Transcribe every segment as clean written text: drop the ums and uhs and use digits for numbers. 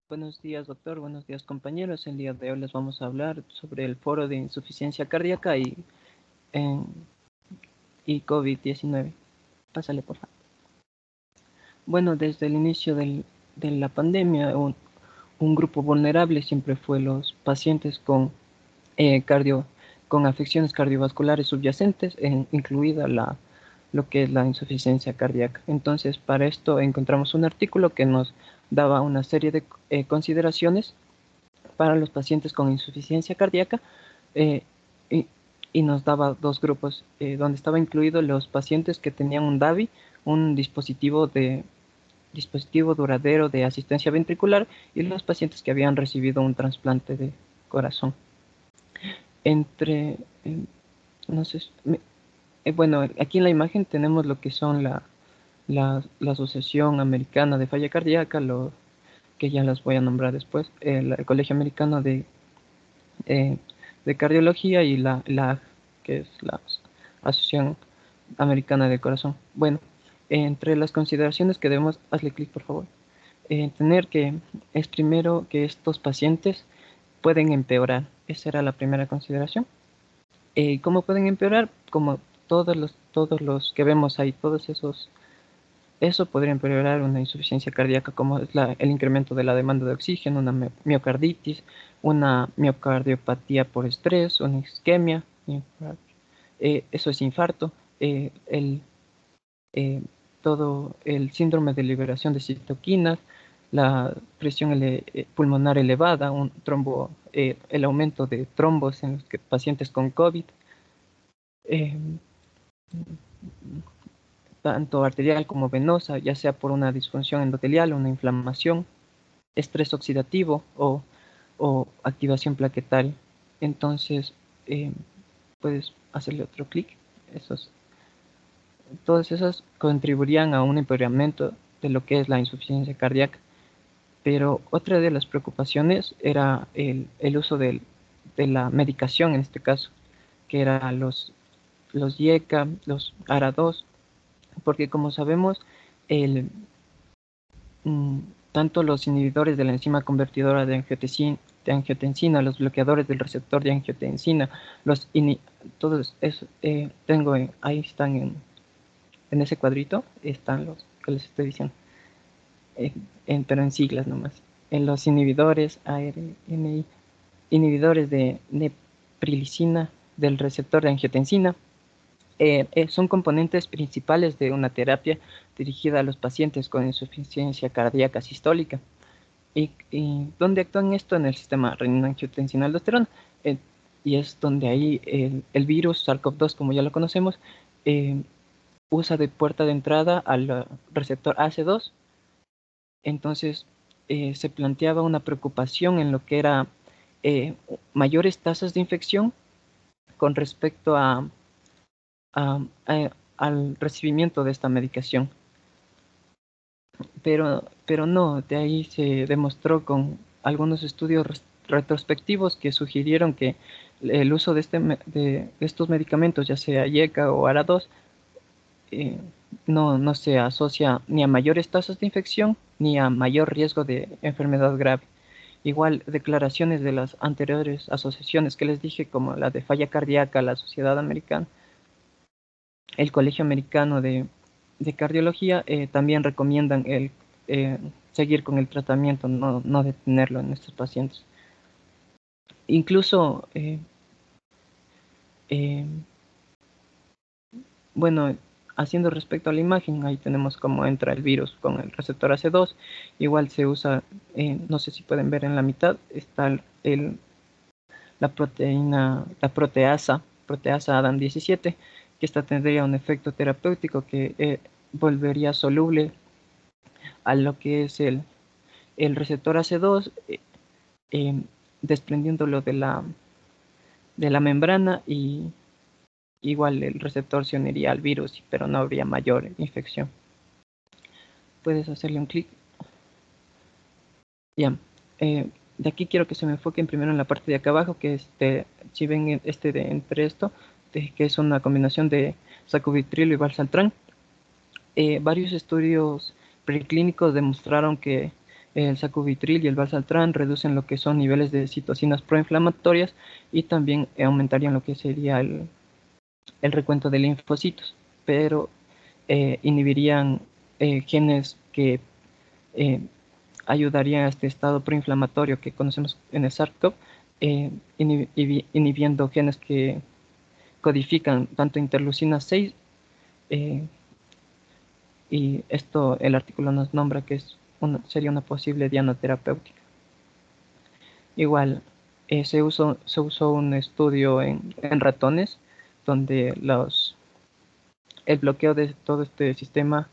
Buenos días, doctor. Buenos días, compañeros. El día de hoy les vamos a hablar sobre el foro de insuficiencia cardíaca en- y COVID-19. Pásale, por favor. Bueno, desde el inicio de la pandemia, un grupo vulnerable siempre fue los pacientes eh, cardio, con afecciones cardiovasculares subyacentes, incluida lo que es la insuficiencia cardíaca. Entonces, para esto encontramos un artículo que nos daba una serie de consideraciones para los pacientes con insuficiencia cardíaca eh, y, y, nos daba dos grupos, donde estaba incluido los pacientes que tenían un DAVI, un dispositivo duradero de asistencia ventricular, y los pacientes que habían recibido un trasplante de corazón. Entre, no sé, bueno, aquí en la imagen tenemos lo que son la Asociación Americana de Falla Cardíaca, que ya las voy a nombrar después, el Colegio Americano eh, de Cardiología y la que es la Asociación Americana del Corazón. Bueno, entre las consideraciones que debemos, hazle clic por favor, tener que es primero que estos pacientes pueden empeorar. Esa era la primera consideración. ¿Cómo pueden empeorar? Como todos los que vemos ahí, eso podría empeorar una insuficiencia cardíaca, como es el incremento de la demanda de oxígeno, una miocarditis, una miocardiopatía por estrés, una isquemia, eso es infarto, eh, todo el síndrome de liberación de citoquinas, la presión pulmonar elevada, el aumento de trombos en los pacientes con COVID, eh, tanto arterial como venosa, ya sea por una disfunción endotelial, una inflamación, estrés oxidativo o activación plaquetaria. Entonces, puedes hacerle otro clic. Todas esas contribuirían a un empeoramiento de lo que es la insuficiencia cardíaca. Pero otra de las preocupaciones era el uso de la medicación en este caso, que eran los IECA, los ARA2, porque como sabemos, el, mm, tanto los inhibidores de la enzima convertidora de angiotensina, los bloqueadores del receptor de angiotensina, todos eso, ahí están en ese cuadrito, están los que les estoy diciendo, pero en siglas nomás. En los inhibidores ARNI, inhibidores de neprilicina del receptor de angiotensina, son componentes principales de una terapia dirigida a los pacientes con insuficiencia cardíaca sistólica. ¿Y dónde actúan esto? En el sistema renina-angiotensina-aldosterona. Y es donde ahí el virus SARS-CoV-2, como ya lo conocemos, eh, usa de puerta de entrada al receptor ACE2. Entonces, se planteaba una preocupación en lo que era mayores tasas de infección con respecto al recibimiento de esta medicación. Pero no, de ahí se demostró con algunos estudios retrospectivos que sugirieron que el uso de estos medicamentos, ya sea IECA o ARA2, no se asocia ni a mayores tasas de infección ni a mayor riesgo de enfermedad grave. Igual, declaraciones de las anteriores asociaciones que les dije, como la de falla cardíaca, la Sociedad Americana, el Colegio Americano de Cardiología, también recomiendan eh, seguir con el tratamiento, no detenerlo en estos pacientes. Incluso, eh, bueno, haciendo respecto a la imagen, ahí tenemos cómo entra el virus con el receptor AC2. Igual se usa, no sé si pueden ver en la mitad, está la proteasa ADAM17, que esta tendría un efecto terapéutico que volvería soluble a lo que es el receptor AC2, eh, desprendiéndolo de la membrana, y igual el receptor se uniría al virus, pero no habría mayor infección. Puedes hacerle un clic. Ya. De aquí quiero que se me enfoquen primero en la parte de acá abajo, que si ven entre esto, que es una combinación de sacubitril y valsartán. Varios estudios preclínicos demostraron que el sacubitril y el valsartán reducen lo que son niveles de citocinas proinflamatorias y también aumentarían lo que sería el recuento de linfocitos, pero inhibirían genes que eh, ayudarían a este estado proinflamatorio que conocemos en el SARS-CoV, inhibiendo genes que codifican tanto interleucina 6, y esto el artículo nos nombra que sería una posible diana terapéutica. Igual, se usó un estudio en ratones donde el bloqueo de todo este sistema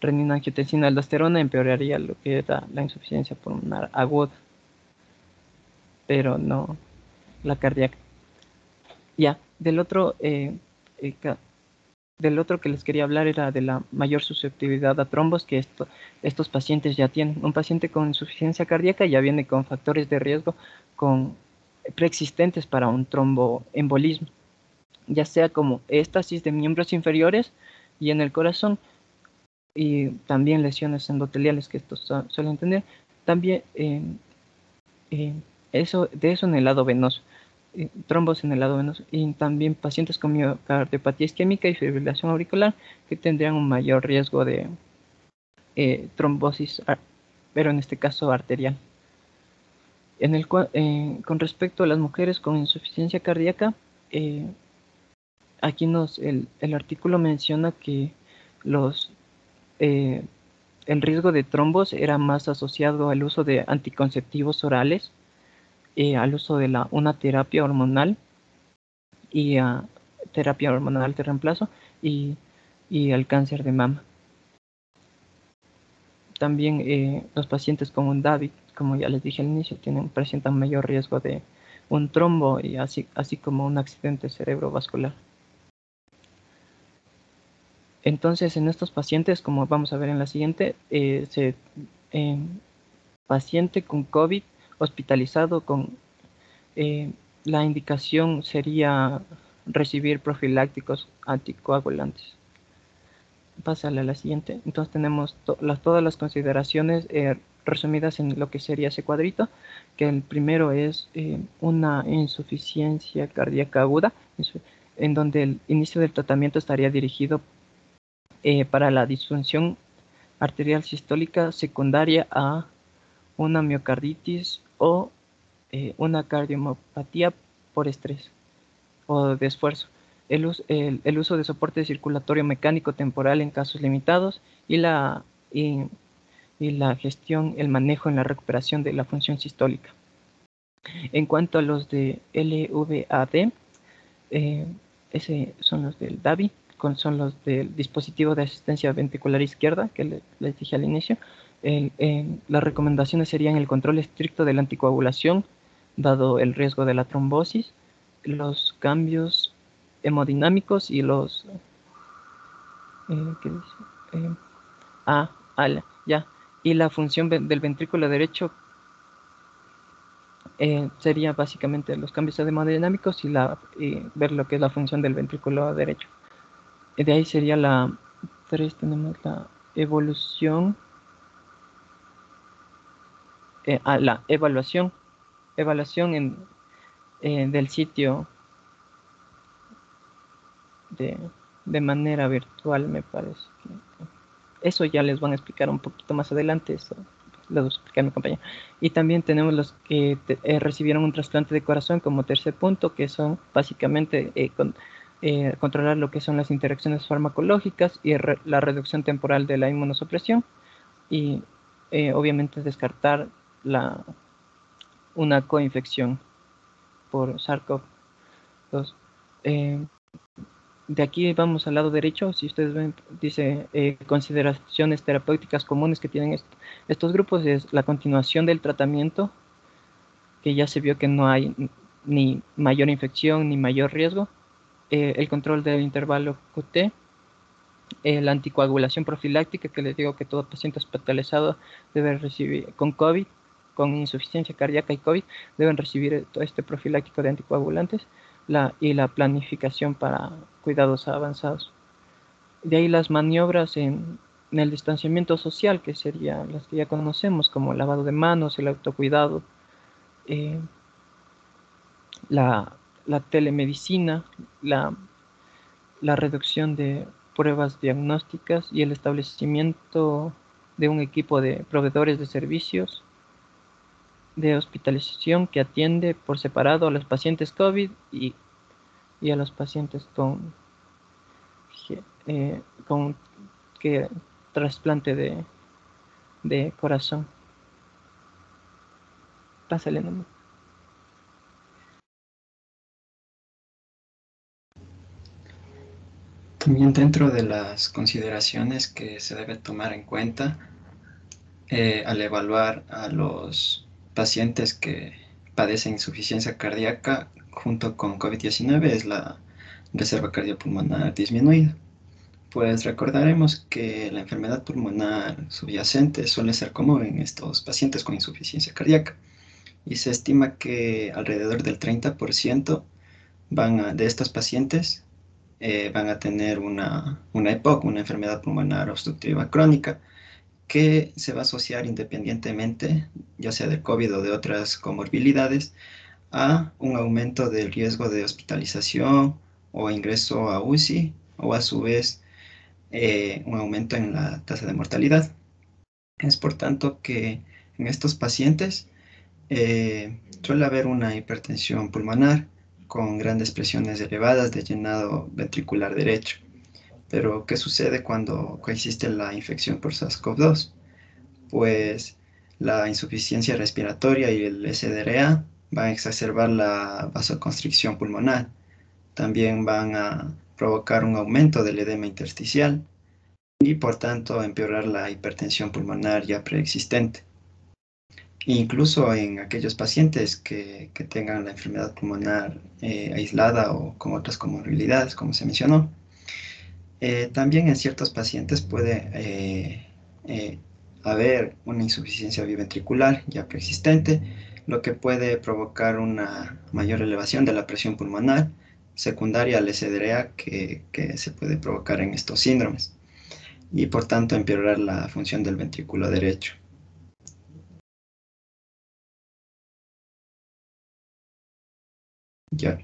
renina, angiotensina, aldosterona empeoraría lo que era la insuficiencia pulmonar aguda, pero no la cardíaca. Ya, del otro que les quería hablar era de la mayor susceptibilidad a trombos que estos pacientes ya tienen. Un paciente con insuficiencia cardíaca ya viene con factores de riesgo preexistentes para un tromboembolismo, ya sea como éstasis de miembros inferiores y en el corazón, y también lesiones endoteliales que estos suelen tener. También eso en el lado venoso. Trombos en el lado venoso, y también pacientes con miocardiopatía isquémica y fibrilación auricular que tendrían un mayor riesgo de trombosis, pero en este caso arterial. Con respecto a las mujeres con insuficiencia cardíaca, aquí el artículo menciona que el riesgo de trombos era más asociado al uso de anticonceptivos orales, al uso de una terapia hormonal y a terapia hormonal de reemplazo y al cáncer de mama. También los pacientes con un DAVI, como ya les dije al inicio, presentan mayor riesgo de un trombo y así como un accidente cerebrovascular. Entonces, en estos pacientes, como vamos a ver en la siguiente, paciente con COVID hospitalizado la indicación sería recibir profilácticos anticoagulantes. Pásale a la siguiente. Entonces tenemos todas las consideraciones resumidas en lo que sería ese cuadrito, que el primero es una insuficiencia cardíaca aguda, en donde el inicio del tratamiento estaría dirigido para la disfunción arterial sistólica secundaria a una miocarditis o una cardiomopatía por estrés o de esfuerzo. El uso de soporte circulatorio mecánico temporal en casos limitados y la gestión, el manejo en la recuperación de la función sistólica. En cuanto a los de LVAD, son los del DAVI, son los del dispositivo de asistencia ventricular izquierda que les dije al inicio. Las recomendaciones serían el control estricto de la anticoagulación, dado el riesgo de la trombosis, los cambios hemodinámicos y los y la función del ventrículo derecho sería básicamente los cambios hemodinámicos y ver lo que es la función del ventrículo derecho. De ahí sería la 3, tenemos la evolución, la evaluación del sitio de manera virtual, me parece. Eso ya les van a explicar un poquito más adelante, eso les voy a explicar mi compañero. Y también tenemos los que recibieron un trasplante de corazón como tercer punto, que son básicamente controlar lo que son las interacciones farmacológicas y la reducción temporal de la inmunosupresión, y obviamente descartar una coinfección por SARS-CoV-2. De aquí vamos al lado derecho. Si ustedes ven, dice consideraciones terapéuticas comunes que tienen estos grupos, es la continuación del tratamiento, que ya se vio que no hay ni mayor infección ni mayor riesgo, el control del intervalo QT, la anticoagulación profiláctica, que les digo que todo paciente hospitalizado debe recibir con COVID, con insuficiencia cardíaca y COVID, deben recibir todo este profiláctico de anticoagulantes, y la planificación para cuidados avanzados. De ahí las maniobras en el distanciamiento social, que serían las que ya conocemos, como el lavado de manos, el autocuidado, eh, la telemedicina, la, la reducción de pruebas diagnósticas y el establecimiento de un equipo de proveedores de servicios de hospitalización que atiende por separado a los pacientes COVID y a los pacientes con que trasplante de corazón. Pásale nomás. También dentro de las consideraciones que se debe tomar en cuenta al evaluar a los pacientes que padecen insuficiencia cardíaca junto con COVID-19 es la reserva cardiopulmonar disminuida. Pues recordaremos que la enfermedad pulmonar subyacente suele ser común en estos pacientes con insuficiencia cardíaca y se estima que alrededor del 30% de estos pacientes van a tener una EPOC, una enfermedad pulmonar obstructiva crónica, que se va a asociar independientemente, ya sea de COVID o de otras comorbilidades, a un aumento del riesgo de hospitalización o ingreso a UCI, o a su vez un aumento en la tasa de mortalidad. Es por tanto que en estos pacientes suele haber una hipertensión pulmonar con grandes presiones elevadas de llenado ventricular derecho. Pero, ¿qué sucede cuando coexiste la infección por SARS-CoV-2? Pues la insuficiencia respiratoria y el SDRA van a exacerbar la vasoconstricción pulmonar. También van a provocar un aumento del edema intersticial y por tanto empeorar la hipertensión pulmonar ya preexistente. Incluso en aquellos pacientes que tengan la enfermedad pulmonar aislada o con otras comorbilidades, como se mencionó. También en ciertos pacientes puede haber una insuficiencia biventricular ya preexistente, lo que puede provocar una mayor elevación de la presión pulmonar secundaria al SDRA que se puede provocar en estos síndromes y por tanto empeorar la función del ventrículo derecho. Ya.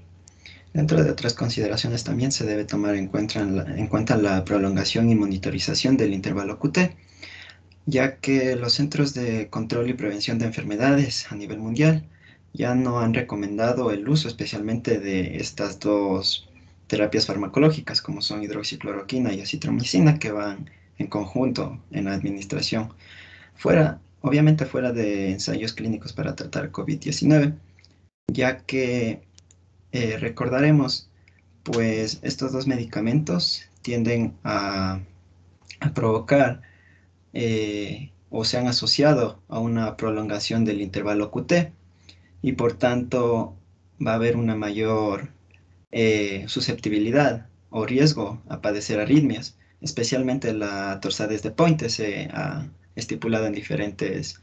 Dentro de otras consideraciones también se debe tomar en cuenta la prolongación y monitorización del intervalo QT, ya que los Centros de Control y Prevención de Enfermedades a nivel mundial ya no han recomendado el uso especialmente de estas dos terapias farmacológicas, como son hidroxicloroquina y acitromicina, que van en conjunto en la administración, obviamente fuera de ensayos clínicos para tratar COVID-19, ya que recordaremos, pues estos dos medicamentos tienden a provocar o se han asociado a una prolongación del intervalo QT y por tanto va a haber una mayor susceptibilidad o riesgo a padecer arritmias, especialmente la torsades de Pointe se ha estipulado en diferentes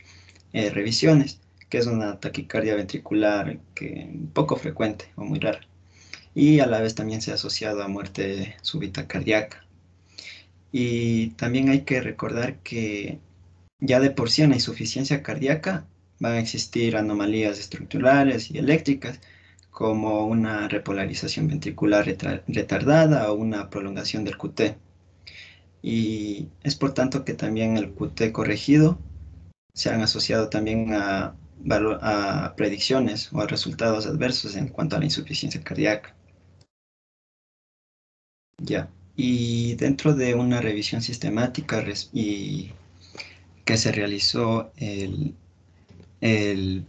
revisiones, que es una taquicardia ventricular poco frecuente o muy rara, y a la vez también se ha asociado a muerte súbita cardíaca. Y también hay que recordar que ya de por sí en la insuficiencia cardíaca van a existir anomalías estructurales y eléctricas, como una repolarización ventricular retardada o una prolongación del QT. Y es por tanto que también el QT corregido se han asociado también a predicciones o a resultados adversos en cuanto a la insuficiencia cardíaca. Ya. Y dentro de una revisión sistemática y que se realizó el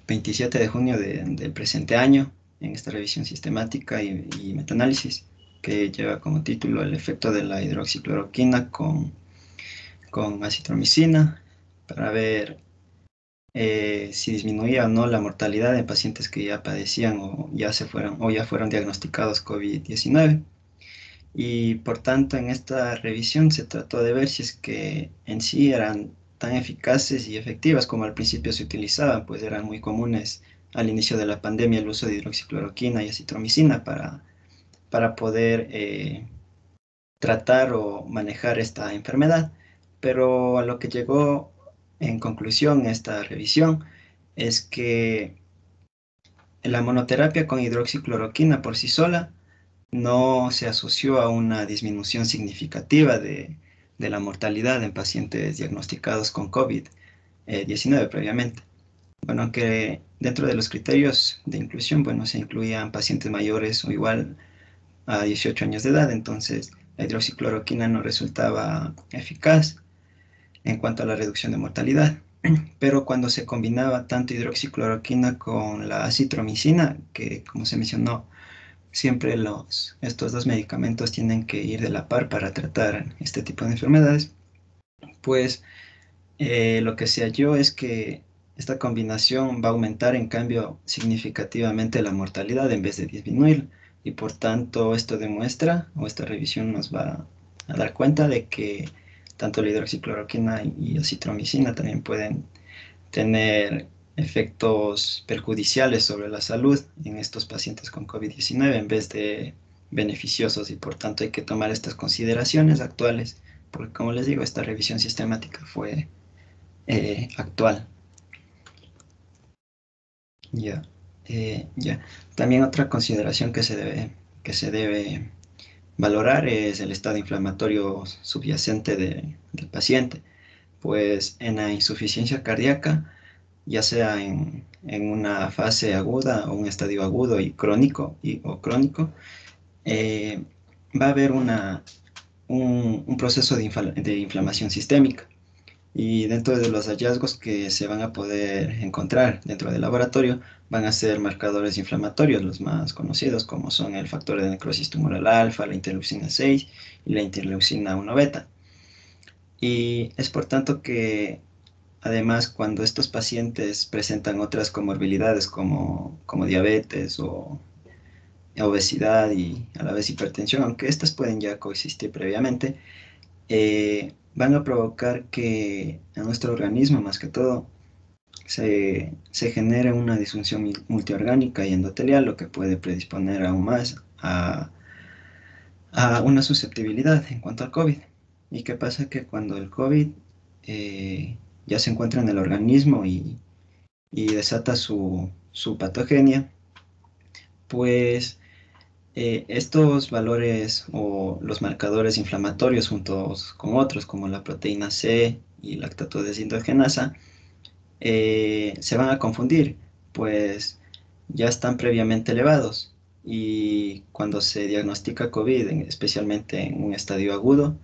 27 de junio del presente año, en esta revisión sistemática y metaanálisis, que lleva como título el efecto de la hidroxicloroquina con acitromicina, para ver si disminuía o no la mortalidad en pacientes que ya padecían o ya fueron diagnosticados COVID-19. Y por tanto, en esta revisión se trató de ver si es que en sí eran tan eficaces y efectivas como al principio se utilizaban, pues eran muy comunes al inicio de la pandemia el uso de hidroxicloroquina y acitromicina para poder tratar o manejar esta enfermedad. pero a lo que llegó en conclusión esta revisión es que la monoterapia con hidroxicloroquina por sí sola no se asoció a una disminución significativa de la mortalidad en pacientes diagnosticados con COVID-19 previamente. Bueno, aunque dentro de los criterios de inclusión, bueno, se incluían pacientes mayores o igual a 18 años de edad, entonces la hidroxicloroquina no resultaba eficaz en cuanto a la reducción de mortalidad. Pero cuando se combinaba tanto hidroxicloroquina con la acitromicina, que como se mencionó, siempre estos dos medicamentos tienen que ir de la par para tratar este tipo de enfermedades, pues lo que se halló es que esta combinación va a aumentar en cambio significativamente la mortalidad en vez de disminuir. Y por tanto esto demuestra, o esta revisión nos va a dar cuenta de que tanto la hidroxicloroquina y acitromicina también pueden tener efectos perjudiciales sobre la salud en estos pacientes con COVID-19 en vez de beneficiosos, y por tanto hay que tomar estas consideraciones actuales, porque como les digo, esta revisión sistemática fue actual. Ya, ya. También otra consideración que se debe valorar es el estado inflamatorio subyacente del paciente, pues en la insuficiencia cardíaca, ya sea en una fase aguda o un estadio agudo y crónico o crónico, eh, va a haber un proceso de inflamación sistémica. Y dentro de los hallazgos que se van a poder encontrar dentro del laboratorio van a ser marcadores inflamatorios, los más conocidos, como son el factor de necrosis tumoral alfa, la interleucina 6 y la interleucina 1 beta. Y es por tanto que además, cuando estos pacientes presentan otras comorbilidades como diabetes o obesidad y a la vez hipertensión, aunque estas pueden ya coexistir previamente, van a provocar que en nuestro organismo, más que todo, se genere una disfunción multiorgánica y endotelial, lo que puede predisponer aún más a una susceptibilidad en cuanto al COVID. ¿Y qué pasa? Que cuando el COVID ya se encuentra en el organismo y desata su patogenia, pues estos valores o los marcadores inflamatorios juntos con otros como la proteína C y lactato deshidrogenasa se van a confundir, pues ya están previamente elevados, y cuando se diagnostica COVID, especialmente en un estadio agudo,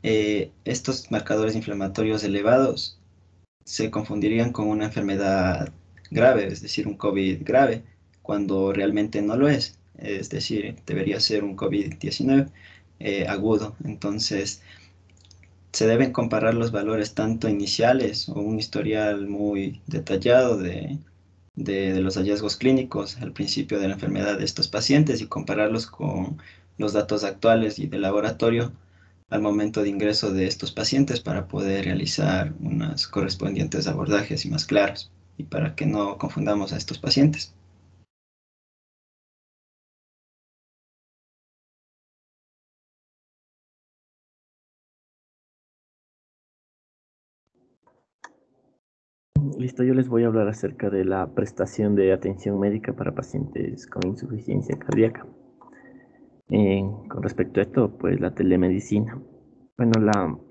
estos marcadores inflamatorios elevados se confundirían con una enfermedad grave, es decir, un COVID grave, cuando realmente no lo es. Es decir, debería ser un COVID-19 agudo. Entonces, se deben comparar los valores tanto iniciales o un historial muy detallado de los hallazgos clínicos al principio de la enfermedad de estos pacientes, y compararlos con los datos actuales y de laboratorio al momento de ingreso de estos pacientes para poder realizar unos correspondientes abordajes y más claros y para que no confundamos a estos pacientes. Listo, yo les voy a hablar acerca de la prestación de atención médica para pacientes con insuficiencia cardíaca. Con respecto a esto, pues la telemedicina. Bueno,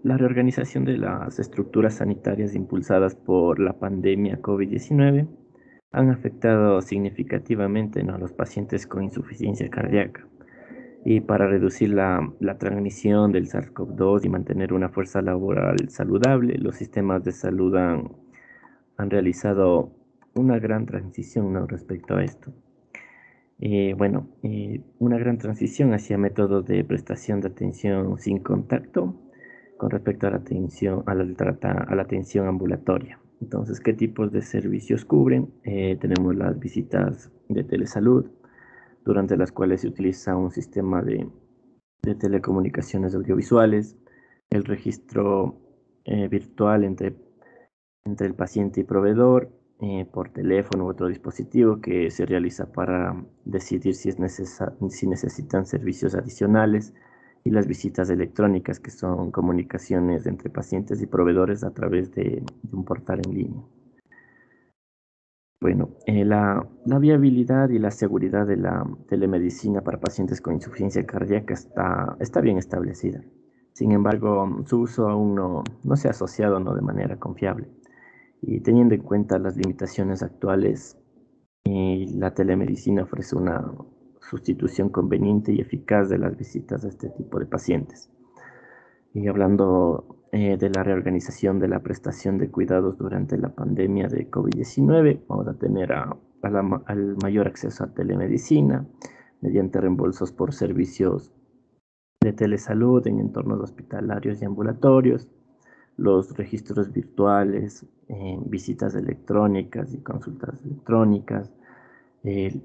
la reorganización de las estructuras sanitarias impulsadas por la pandemia COVID-19 han afectado significativamente, ¿no?, a los pacientes con insuficiencia cardíaca. Y para reducir la transmisión del SARS-CoV-2 y mantener una fuerza laboral saludable, los sistemas de salud han realizado una gran transición, ¿no?, respecto a esto. Una gran transición hacia métodos de prestación de atención sin contacto con respecto a la atención, a la atención ambulatoria. Entonces, ¿qué tipos de servicios cubren? Tenemos las visitas de telesalud, durante las cuales se utiliza un sistema de telecomunicaciones audiovisuales, el registro virtual entre el paciente y proveedor, por teléfono u otro dispositivo que se realiza para decidir si necesitan servicios adicionales y las visitas electrónicas, que son comunicaciones entre pacientes y proveedores a través de un portal en línea. Bueno, la viabilidad y la seguridad de la telemedicina para pacientes con insuficiencia cardíaca está bien establecida. Sin embargo, su uso aún no se ha asociado, ¿no?, de manera confiable. Y teniendo en cuenta las limitaciones actuales, la telemedicina ofrece una sustitución conveniente y eficaz de las visitas a este tipo de pacientes. Y hablando de la reorganización de la prestación de cuidados durante la pandemia de COVID-19, vamos a tener al mayor acceso a telemedicina mediante reembolsos por servicios de telesalud en entornos hospitalarios y ambulatorios, los registros virtuales, visitas electrónicas y consultas electrónicas,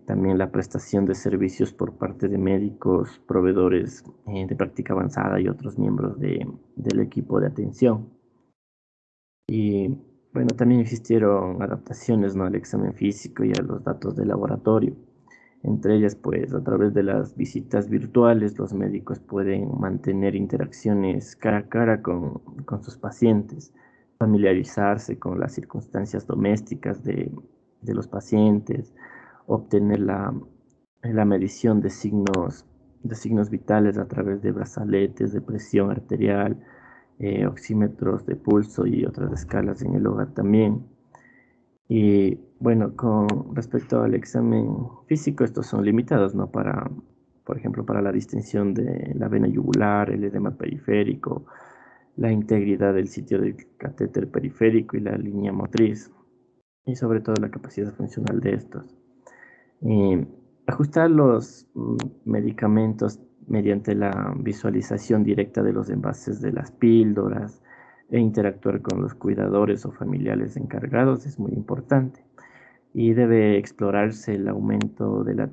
también la prestación de servicios por parte de médicos, proveedores de práctica avanzada y otros miembros del equipo de atención. Y bueno, también existieron adaptaciones, ¿no?, al examen físico y a los datos de laboratorio. Entre ellas, pues a través de las visitas virtuales, los médicos pueden mantener interacciones cara a cara con sus pacientes, familiarizarse con las circunstancias domésticas de los pacientes, obtener la medición de signos vitales a través de brazaletes de presión arterial, oxímetros de pulso y otras escalas en el hogar también. Y bueno, con respecto al examen físico, estos son limitados, ¿no? Por ejemplo, para la distinción de la vena yugular, el edema periférico, la integridad del sitio del catéter periférico y la línea motriz, y sobre todo la capacidad funcional de estos. Ajustar los medicamentos mediante la visualización directa de los envases de las píldoras e interactuar con los cuidadores o familiares encargados es muy importante. Y debe explorarse el aumento de la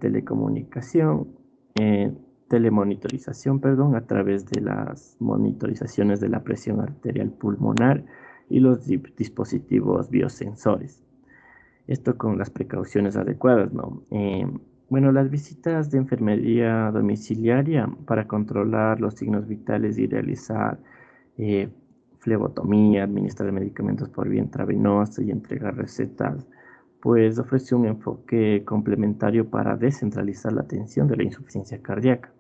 telemonitorización, perdón, a través de las monitorizaciones de la presión arterial pulmonar y los dispositivos biosensores. Esto con las precauciones adecuadas, ¿no? Bueno, las visitas de enfermería domiciliaria para controlar los signos vitales y realizar eh, flebotomía, administrar medicamentos por vía intravenosa y entregar recetas, pues ofrece un enfoque complementario para descentralizar la atención de la insuficiencia cardíaca.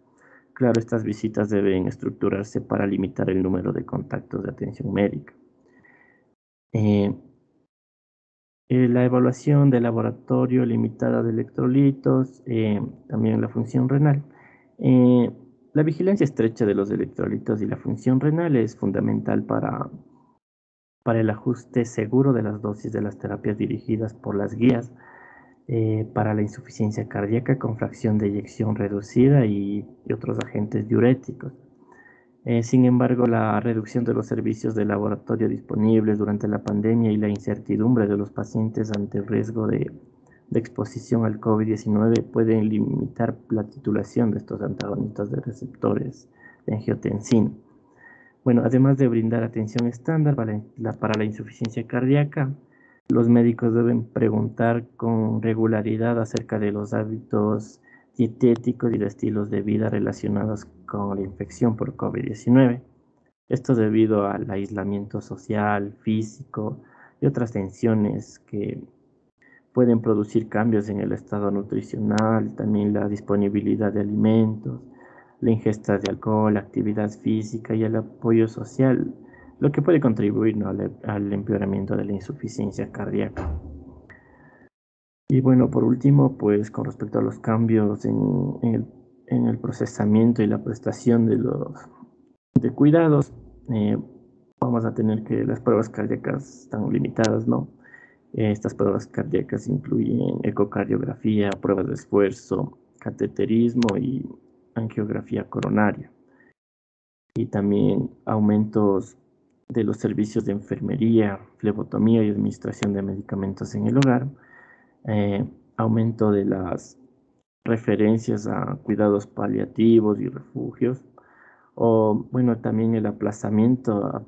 Claro, estas visitas deben estructurarse para limitar el número de contactos de atención médica. Eh, la evaluación de laboratorio limitada de electrolitos, también la función renal. Eh, la vigilancia estrecha de los electrolitos y la función renal es fundamental para el ajuste seguro de las dosis de las terapias dirigidas por las guías para la insuficiencia cardíaca con fracción de eyección reducida y otros agentes diuréticos. Sin embargo, la reducción de los servicios de laboratorio disponibles durante la pandemia y la incertidumbre de los pacientes ante el riesgo de exposición al COVID-19 pueden limitar la titulación de estos antagonistas de receptores de angiotensina. Bueno, además de brindar atención estándar para la insuficiencia cardíaca, los médicos deben preguntar con regularidad acerca de los hábitos dietéticos y de estilos de vida relacionados con la infección por COVID-19. Esto debido al aislamiento social, físico y otras tensiones que pueden producir cambios en el estado nutricional, también la disponibilidad de alimentos, la ingesta de alcohol, la actividad física y el apoyo social, lo que puede contribuir, ¿no?, al empeoramiento de la insuficiencia cardíaca. Y bueno, por último, pues con respecto a los cambios en el procesamiento y la prestación de cuidados, vamos a tener que las pruebas cardíacas están limitadas, ¿no? Estas pruebas cardíacas incluyen ecocardiografía, pruebas de esfuerzo, cateterismo y angiografía coronaria. Y también aumentos de los servicios de enfermería, flebotomía y administración de medicamentos en el hogar, aumento de las referencias a cuidados paliativos y refugios, o bueno, también el aplazamiento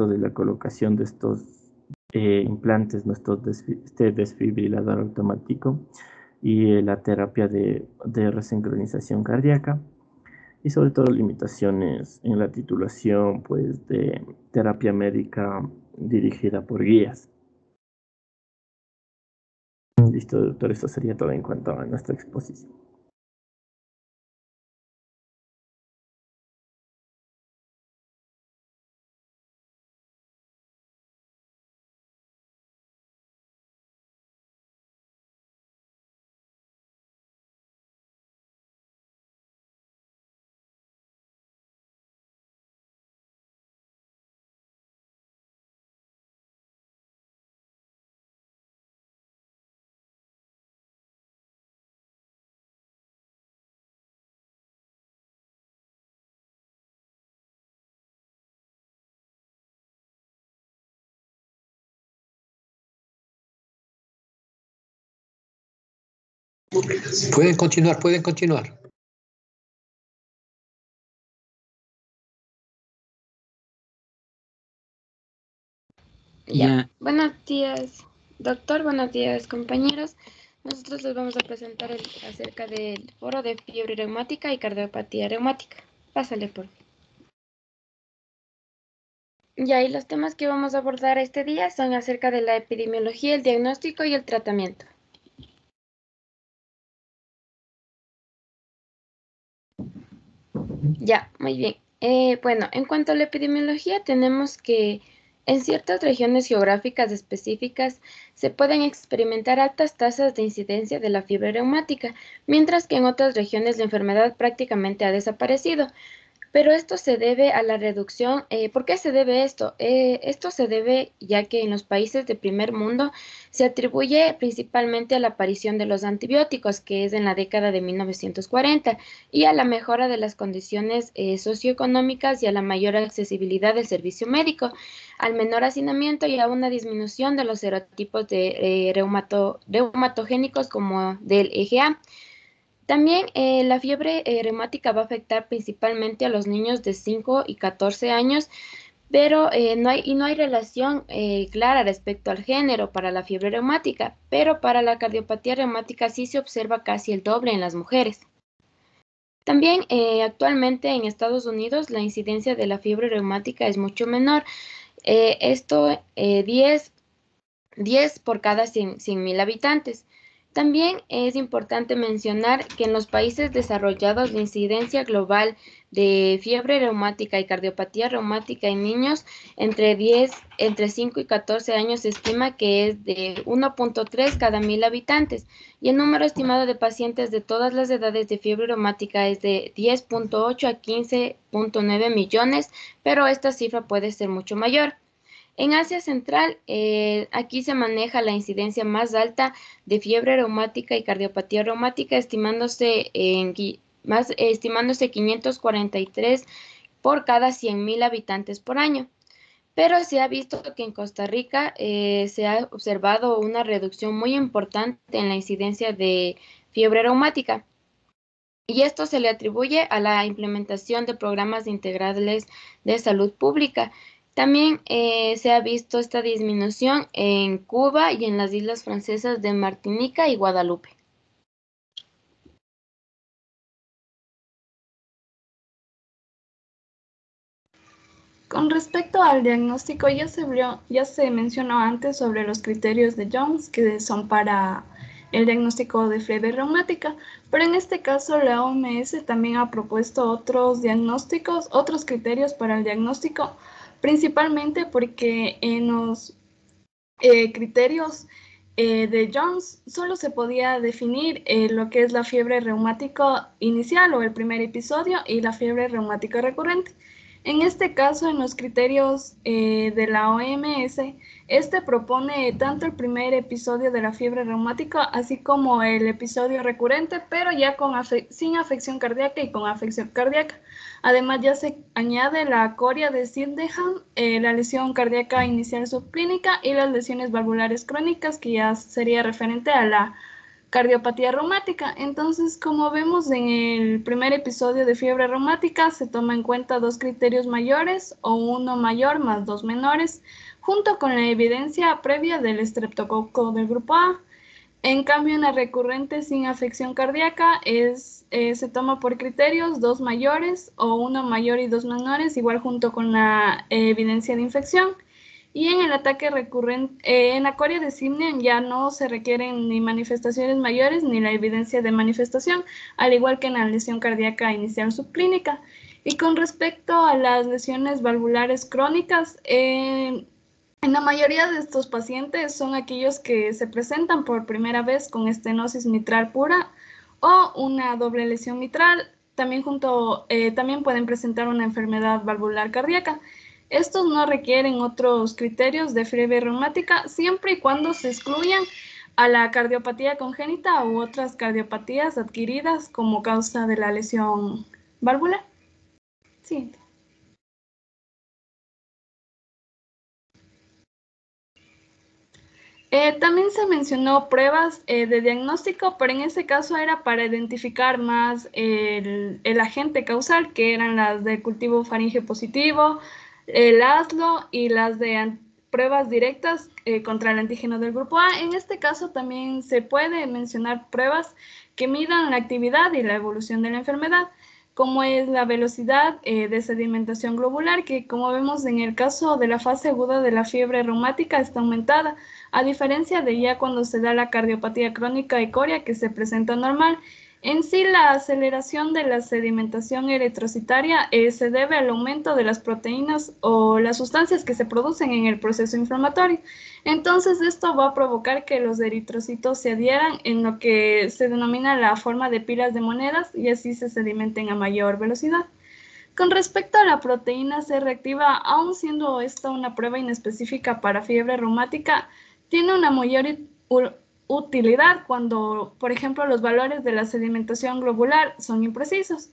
de la colocación de estos implantes, este desfibrilador automático y la terapia de resincronización cardíaca. y sobre todo limitaciones en la titulación pues, de terapia médica dirigida por guías. Listo, doctor, esto sería todo en cuanto a nuestra exposición. Pueden continuar, pueden continuar. Ya. Buenos días, doctor. Buenos días, compañeros. Nosotros les vamos a presentar acerca del foro de fiebre reumática y cardiopatía reumática. Pásale, por favor. Ya, y los temas que vamos a abordar este día son acerca de la epidemiología, el diagnóstico y el tratamiento. Ya, muy bien. Bueno, en cuanto a la epidemiología, tenemos que en ciertas regiones geográficas específicas se pueden experimentar altas tasas de incidencia de la fiebre reumática, mientras que en otras regiones la enfermedad prácticamente ha desaparecido. Pero esto se debe a la reducción. ¿Por qué se debe esto? Esto se debe ya que en los países de primer mundo se atribuye principalmente a la aparición de los antibióticos, que es en la década de 1940, y a la mejora de las condiciones socioeconómicas y a la mayor accesibilidad del servicio médico, al menor hacinamiento y a una disminución de los serotipos de reumatogénicos como del EGA. También la fiebre reumática va a afectar principalmente a los niños de 5 y 14 años, pero no hay relación clara respecto al género para la fiebre reumática, pero para la cardiopatía reumática sí se observa casi el doble en las mujeres. También actualmente en Estados Unidos la incidencia de la fiebre reumática es mucho menor. 10 por cada 100.000 habitantes. También es importante mencionar que en los países desarrollados la incidencia global de fiebre reumática y cardiopatía reumática en niños entre 5 y 14 años se estima que es de 1.3 cada 1.000 habitantes y el número estimado de pacientes de todas las edades de fiebre reumática es de 10.8 a 15.9 millones, pero esta cifra puede ser mucho mayor. En Asia Central, aquí se maneja la incidencia más alta de fiebre reumática y cardiopatía reumática, estimándose 543 por cada 100.000 habitantes por año. Pero se ha visto que en Costa Rica se ha observado una reducción muy importante en la incidencia de fiebre reumática. Y esto se le atribuye a la implementación de programas integrales de salud pública. También se ha visto esta disminución en Cuba y en las islas francesas de Martinica y Guadalupe. Con respecto al diagnóstico, ya se mencionó antes sobre los criterios de Jones, que son para el diagnóstico de fiebre reumática, pero en este caso la OMS también ha propuesto otros diagnósticos, otros criterios para el diagnóstico, principalmente porque en los criterios de Jones solo se podía definir lo que es la fiebre reumática inicial o el primer episodio y la fiebre reumática recurrente. En este caso, en los criterios de la OMS, este propone tanto el primer episodio de la fiebre reumática, así como el episodio recurrente, pero ya sin afección cardíaca y con afección cardíaca. Además, ya se añade la coria de Sydenham, la lesión cardíaca inicial subclínica y las lesiones valvulares crónicas, que ya sería referente a la cardiopatía reumática. Entonces, como vemos en el primer episodio de fiebre reumática, se toma en cuenta 2 criterios mayores o 1 mayor más 2 menores, junto con la evidencia previa del estreptococo del grupo A. En cambio, en la recurrente sin afección cardíaca se toma por criterios 2 mayores o 1 mayor y 2 menores, igual junto con la evidencia de infección. Y en el ataque recurrente, en la coria de Simnian ya no se requieren ni manifestaciones mayores ni la evidencia de manifestación, al igual que en la lesión cardíaca inicial subclínica. Y con respecto a las lesiones valvulares crónicas, en la mayoría de estos pacientes son aquellos que se presentan por primera vez con estenosis mitral pura o una doble lesión mitral. También pueden presentar una enfermedad valvular cardíaca. Estos no requieren otros criterios de fiebre reumática siempre y cuando se excluyan a la cardiopatía congénita u otras cardiopatías adquiridas como causa de la lesión valvular. Siguiente. También se mencionó pruebas de diagnóstico, pero en ese caso era para identificar más el agente causal, que eran las de cultivo faríngeo positivo, el ASLO y las de pruebas directas contra el antígeno del grupo A. En este caso también se puede mencionar pruebas que midan la actividad y la evolución de la enfermedad, como es la velocidad de sedimentación globular, que como vemos en el caso de la fase aguda de la fiebre reumática está aumentada, a diferencia de ya cuando se da la cardiopatía crónica y coria, que se presenta normal. En sí, la aceleración de la sedimentación eritrocitaria se debe al aumento de las proteínas o las sustancias que se producen en el proceso inflamatorio. Entonces, esto va a provocar que los eritrocitos se adhieran en lo que se denomina la forma de pilas de monedas y así se sedimenten a mayor velocidad. Con respecto a la proteína C reactiva, aun siendo esta una prueba inespecífica para fiebre reumática, tiene una mayor utilidad cuando, por ejemplo, los valores de la sedimentación globular son imprecisos.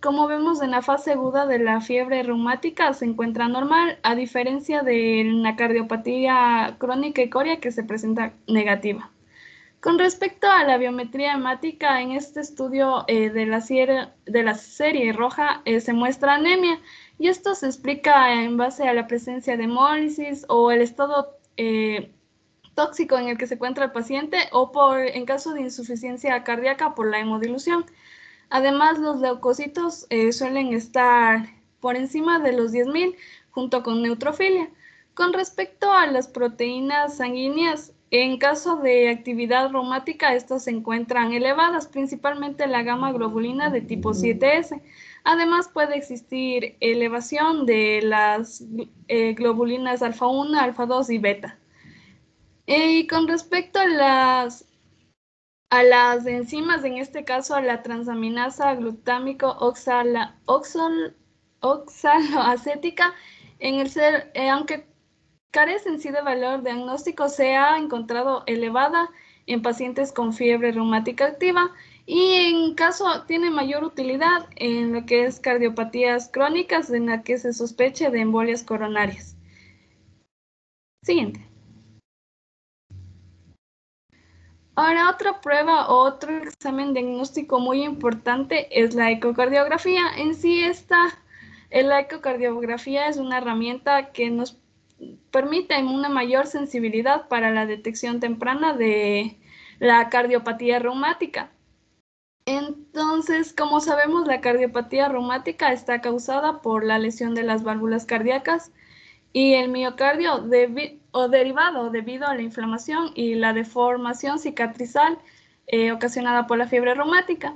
Como vemos en la fase aguda de la fiebre reumática se encuentra normal, a diferencia de la cardiopatía crónica y coria que se presenta negativa. Con respecto a la biometría hemática, en este estudio de la serie roja se muestra anemia y esto se explica en base a la presencia de hemólisis o el estado tóxico en el que se encuentra el paciente o en caso de insuficiencia cardíaca por la hemodilución. Además, los leucocitos suelen estar por encima de los 10.000 junto con neutrofilia. Con respecto a las proteínas sanguíneas, en caso de actividad reumática, estas se encuentran elevadas, principalmente la gamma globulina de tipo 7S. Además, puede existir elevación de las globulinas alfa 1, alfa 2 y beta. Y con respecto a las enzimas, en este caso a la transaminasa glutámico oxaloacética, aunque carece en sí de valor diagnóstico, se ha encontrado elevada en pacientes con fiebre reumática activa y en caso tiene mayor utilidad en lo que es cardiopatías crónicas en la que se sospeche de embolias coronarias. Siguiente. Ahora, otra prueba o otro examen diagnóstico muy importante es la ecocardiografía. En sí, la ecocardiografía es una herramienta que nos permite una mayor sensibilidad para la detección temprana de la cardiopatía reumática. Entonces, como sabemos, la cardiopatía reumática está causada por la lesión de las válvulas cardíacas y el miocardio derivado debido a la inflamación y la deformación cicatrizal ocasionada por la fiebre reumática.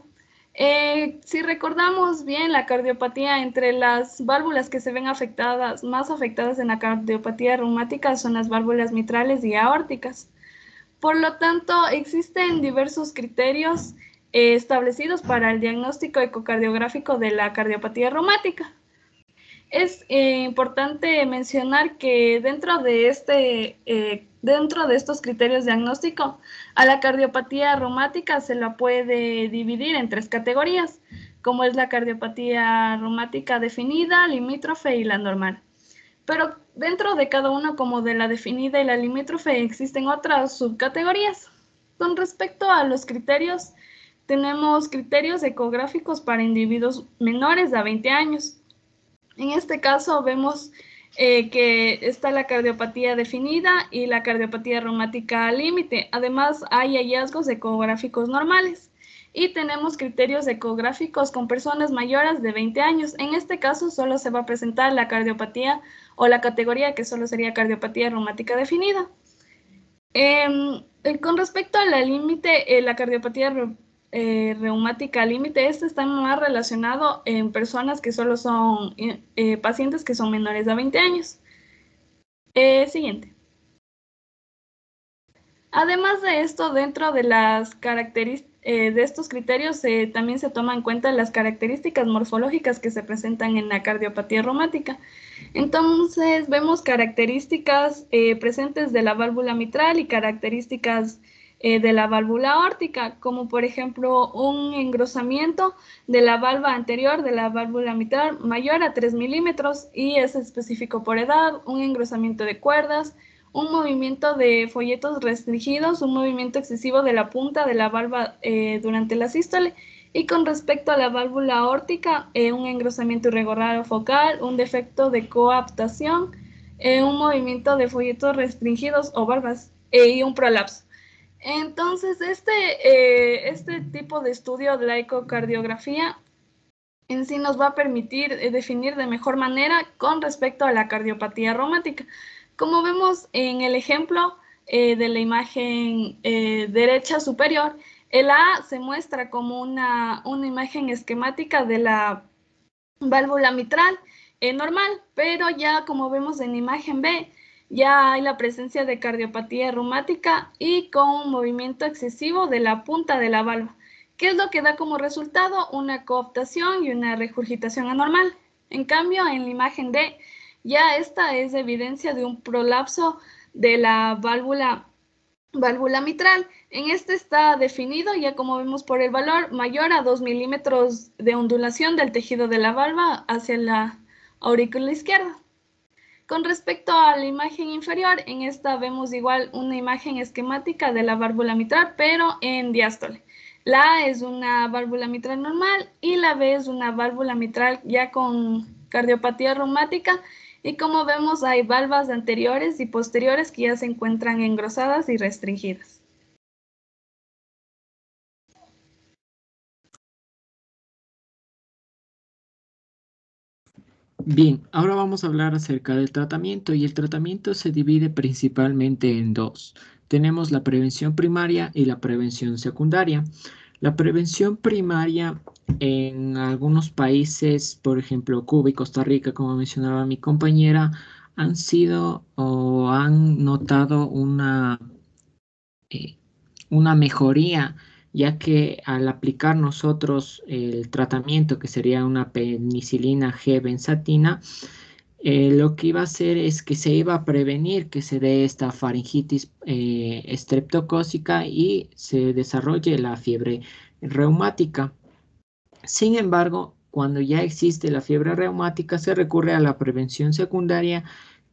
Si recordamos bien, la cardiopatía, entre las válvulas que se ven más afectadas en la cardiopatía reumática son las válvulas mitrales y aórticas. Por lo tanto, existen diversos criterios establecidos para el diagnóstico ecocardiográfico de la cardiopatía reumática. Es importante mencionar que dentro de estos criterios diagnósticos, a la cardiopatía reumática se la puede dividir en 3 categorías, como es la cardiopatía reumática definida, limítrofe y la normal. Pero dentro de cada uno, como de la definida y la limítrofe, existen otras subcategorías. Con respecto a los criterios, tenemos criterios ecográficos para individuos menores a 20 años. En este caso vemos que está la cardiopatía definida y la cardiopatía reumática al límite. Además, hay hallazgos ecográficos normales. Y tenemos criterios ecográficos con personas mayores de 20 años. En este caso, solo se va a presentar la cardiopatía o la categoría que solo sería cardiopatía reumática definida. Con respecto a la límite, la cardiopatía reumática límite, este está más relacionado en personas que solo son pacientes que son menores de 20 años. Siguiente. Además de esto, dentro de las características de estos criterios también se toman en cuenta las características morfológicas que se presentan en la cardiopatía reumática. Entonces, vemos características presentes de la válvula mitral y características de la válvula aórtica, como por ejemplo un engrosamiento de la valva anterior de la válvula mitral mayor a 3 milímetros y es específico por edad, un engrosamiento de cuerdas, un movimiento de folletos restringidos, un movimiento excesivo de la punta de la valva durante la sístole, y con respecto a la válvula aórtica, un engrosamiento irregular focal, un defecto de coaptación, un movimiento de folletos restringidos o valvas y un prolapso. Entonces, este tipo de estudio de la ecocardiografía en sí nos va a permitir definir de mejor manera con respecto a la cardiopatía reumática. Como vemos en el ejemplo de la imagen derecha superior, el A se muestra como una imagen esquemática de la válvula mitral normal, pero ya como vemos en la imagen B, ya hay la presencia de cardiopatía reumática y con un movimiento excesivo de la punta de la valva. ¿Qué es lo que da como resultado? Una cooptación y una regurgitación anormal. En cambio, en la imagen D, ya esta es evidencia de un prolapso de la válvula mitral. En este está definido, ya como vemos por el valor, mayor a 2 milímetros de ondulación del tejido de la valva hacia la aurícula izquierda. Con respecto a la imagen inferior, en esta vemos igual una imagen esquemática de la válvula mitral, pero en diástole. La A es una válvula mitral normal y la B es una válvula mitral ya con cardiopatía reumática, y como vemos hay valvas anteriores y posteriores que ya se encuentran engrosadas y restringidas. Bien, ahora vamos a hablar acerca del tratamiento, y el tratamiento se divide principalmente en dos. Tenemos la prevención primaria y la prevención secundaria. La prevención primaria en algunos países, por ejemplo Cuba y Costa Rica, como mencionaba mi compañera, han sido o han notado una mejoría, ya que al aplicar nosotros el tratamiento, que sería una penicilina G-benzatina, lo que iba a hacer es que se iba a prevenir que se dé esta faringitis estreptocócica y se desarrolle la fiebre reumática. Sin embargo, cuando ya existe la fiebre reumática, se recurre a la prevención secundaria,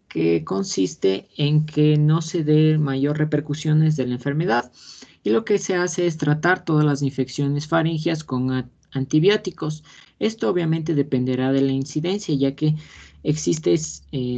que consiste en que no se dé mayor repercusiones de la enfermedad, y lo que se hace es tratar todas las infecciones faringias con antibióticos. Esto obviamente dependerá de la incidencia, ya que existen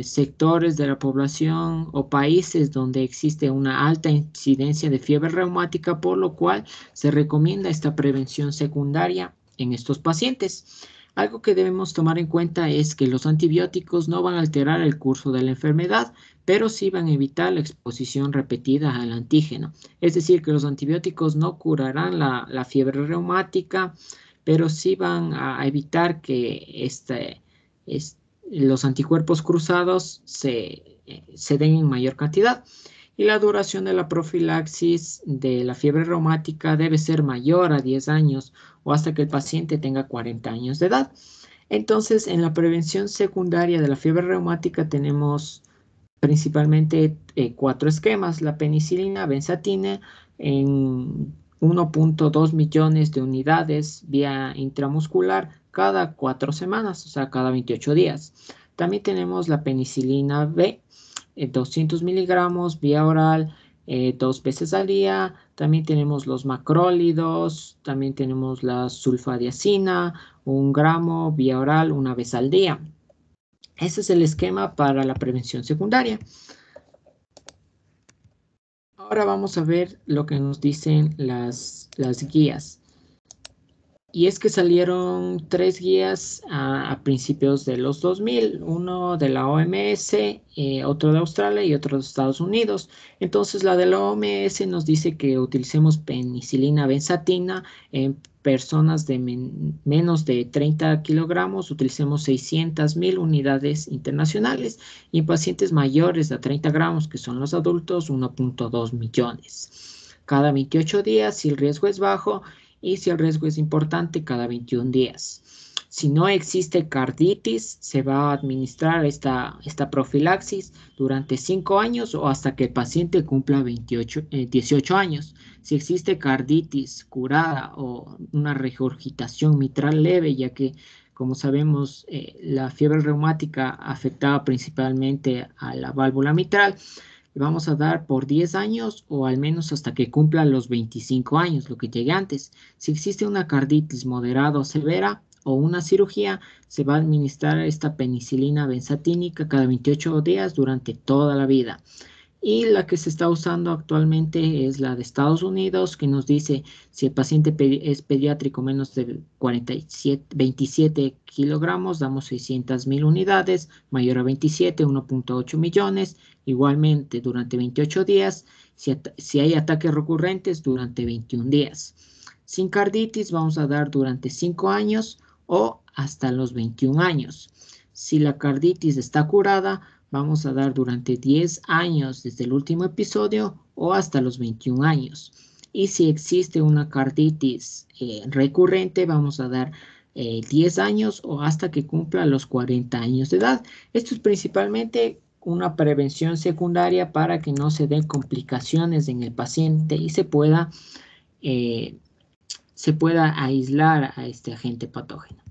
sectores de la población o países donde existe una alta incidencia de fiebre reumática, por lo cual se recomienda esta prevención secundaria en estos pacientes. Algo que debemos tomar en cuenta es que los antibióticos no van a alterar el curso de la enfermedad, pero sí van a evitar la exposición repetida al antígeno. Es decir, que los antibióticos no curarán la fiebre reumática, pero sí van a evitar que los anticuerpos cruzados se den en mayor cantidad. Y la duración de la profilaxis de la fiebre reumática debe ser mayor a 10 años o hasta que el paciente tenga 40 años de edad. Entonces, en la prevención secundaria de la fiebre reumática tenemos principalmente 4 esquemas. La penicilina benzatina en 1.2 millones de unidades vía intramuscular cada 4 semanas, o sea, cada 28 días. También tenemos la penicilina B, 200 miligramos vía oral 2 veces al día. También tenemos los macrólidos, también tenemos la sulfadiazina, 1 gramo vía oral 1 vez al día. Ese es el esquema para la prevención secundaria. Ahora vamos a ver lo que nos dicen las guías. Y es que salieron 3 guías a principios de los 2000, uno de la OMS, otro de Australia y otro de Estados Unidos. Entonces la de la OMS nos dice que utilicemos penicilina benzatina en personas de menos de 30 kilogramos, utilicemos 600,000 unidades internacionales y en pacientes mayores de 30 gramos, que son los adultos, 1.2 millones. Cada 28 días, si el riesgo es bajo, y si el riesgo es importante, cada 21 días. Si no existe carditis, se va a administrar esta profilaxis durante 5 años o hasta que el paciente cumpla 18 años. Si existe carditis curada o una regurgitación mitral leve, ya que, como sabemos, la fiebre reumática afectaba principalmente a la válvula mitral, vamos a dar por 10 años o al menos hasta que cumpla los 25 años, lo que llegue antes. Si existe una carditis moderada o severa o una cirugía, se va a administrar esta penicilina benzatínica cada 28 días durante toda la vida. Y la que se está usando actualmente es la de Estados Unidos, que nos dice si el paciente es pediátrico menos de 27 kilogramos, damos 600,000 unidades, mayor a 27, 1.8 millones. Igualmente, durante 28 días, si hay ataques recurrentes, durante 21 días. Sin carditis, vamos a dar durante 5 años o hasta los 21 años. Si la carditis está curada, vamos a dar durante 10 años desde el último episodio o hasta los 21 años. Y si existe una carditis recurrente, vamos a dar 10 años o hasta que cumpla los 40 años de edad. Esto es principalmente una prevención secundaria para que no se den complicaciones en el paciente y eh, se pueda aislar a este agente patógeno.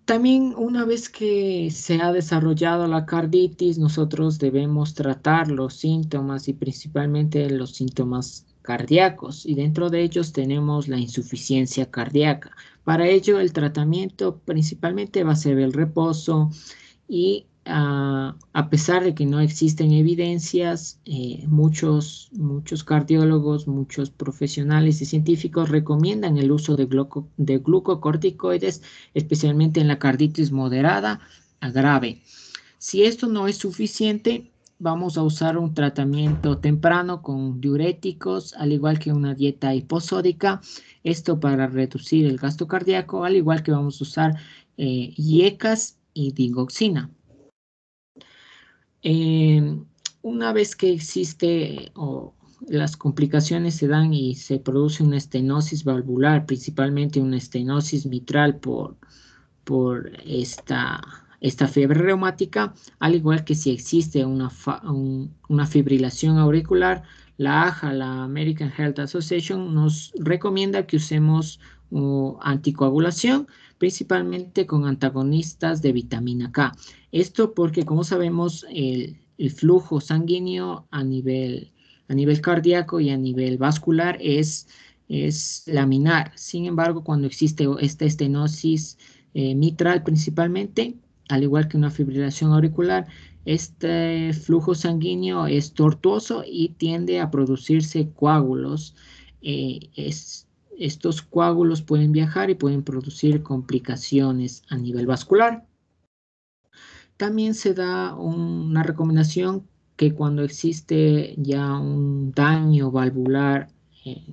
También una vez que se ha desarrollado la carditis, nosotros debemos tratar los síntomas y principalmente los síntomas cardíacos y dentro de ellos tenemos la insuficiencia cardíaca. Para ello el tratamiento principalmente va a ser el reposo y a pesar de que no existen evidencias, muchos cardiólogos, muchos profesionales y científicos recomiendan el uso de glucocorticoides, especialmente en la carditis moderada a grave. Si esto no es suficiente, vamos a usar un tratamiento temprano con diuréticos, al igual que una dieta hiposódica, esto para reducir el gasto cardíaco, al igual que vamos a usar IECAS y digoxina. Una vez que existe o las complicaciones se dan y se produce una estenosis valvular, principalmente una estenosis mitral por esta fiebre reumática, al igual que si existe una fibrilación auricular, la AHA, la American Heart Association, nos recomienda que usemos anticoagulación, principalmente con antagonistas de vitamina K. Esto porque, como sabemos, el flujo sanguíneo a nivel cardíaco y a nivel vascular es laminar. Sin embargo, cuando existe esta estenosis mitral principalmente, al igual que una fibrilación auricular, este flujo sanguíneo es tortuoso y tiende a producirse coágulos. Estos coágulos pueden viajar y pueden producir complicaciones a nivel vascular. También se da una recomendación que cuando existe ya un daño valvular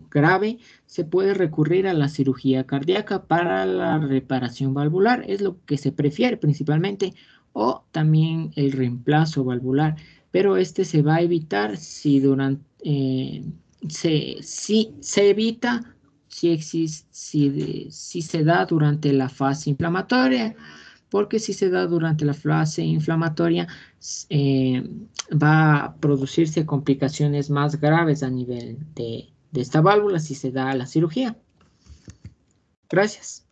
grave, se puede recurrir a la cirugía cardíaca para la reparación valvular, es lo que se prefiere principalmente, o también el reemplazo valvular, pero este se va a evitar si se evita si se da durante la fase inflamatoria, porque si se da durante la fase inflamatoria, eh, va a producirse complicaciones más graves a nivel de esta válvula si se da la cirugía. Gracias.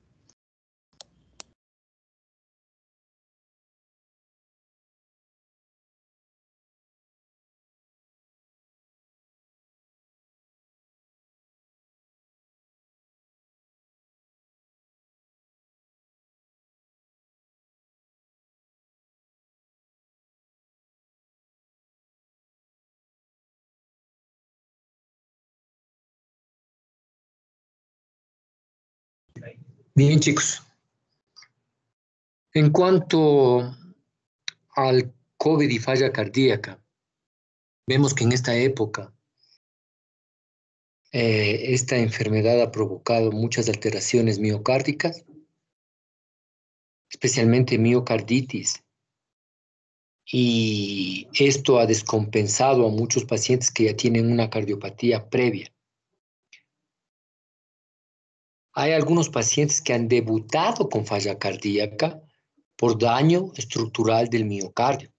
Bien, chicos. En cuanto al COVID y falla cardíaca, vemos que en esta época esta enfermedad ha provocado muchas alteraciones miocárdicas, especialmente miocarditis, y esto ha descompensado a muchos pacientes que ya tienen una cardiopatía previa. Hay algunos pacientes que han debutado con falla cardíaca por daño estructural del miocardio,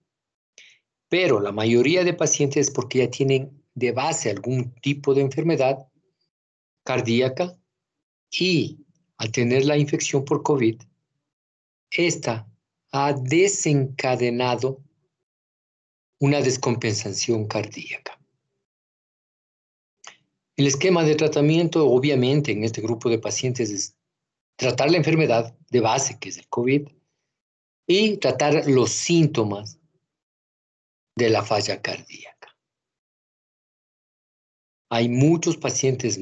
pero la mayoría de pacientes es porque ya tienen de base algún tipo de enfermedad cardíaca y al tener la infección por COVID, esta ha desencadenado una descompensación cardíaca. El esquema de tratamiento, obviamente, en este grupo de pacientes es tratar la enfermedad de base, que es el COVID, y tratar los síntomas de la falla cardíaca. Hay muchos pacientes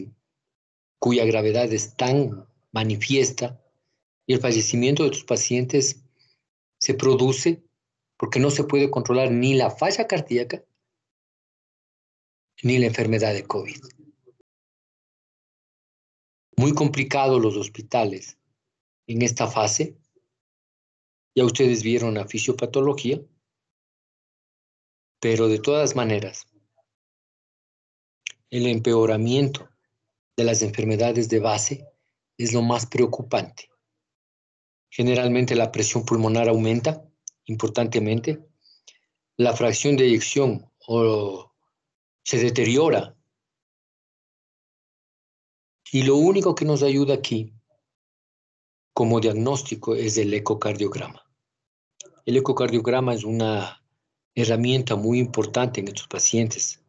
cuya gravedad es tan manifiesta y el fallecimiento de estos pacientes se produce porque no se puede controlar ni la falla cardíaca ni la enfermedad de COVID. Muy complicado los hospitales en esta fase. Ya ustedes vieron la fisiopatología, pero de todas maneras, el empeoramiento de las enfermedades de base es lo más preocupante. Generalmente la presión pulmonar aumenta importantemente, la fracción de eyección se deteriora y lo único que nos ayuda aquí como diagnóstico es el ecocardiograma. El ecocardiograma es una herramienta muy importante en estos pacientes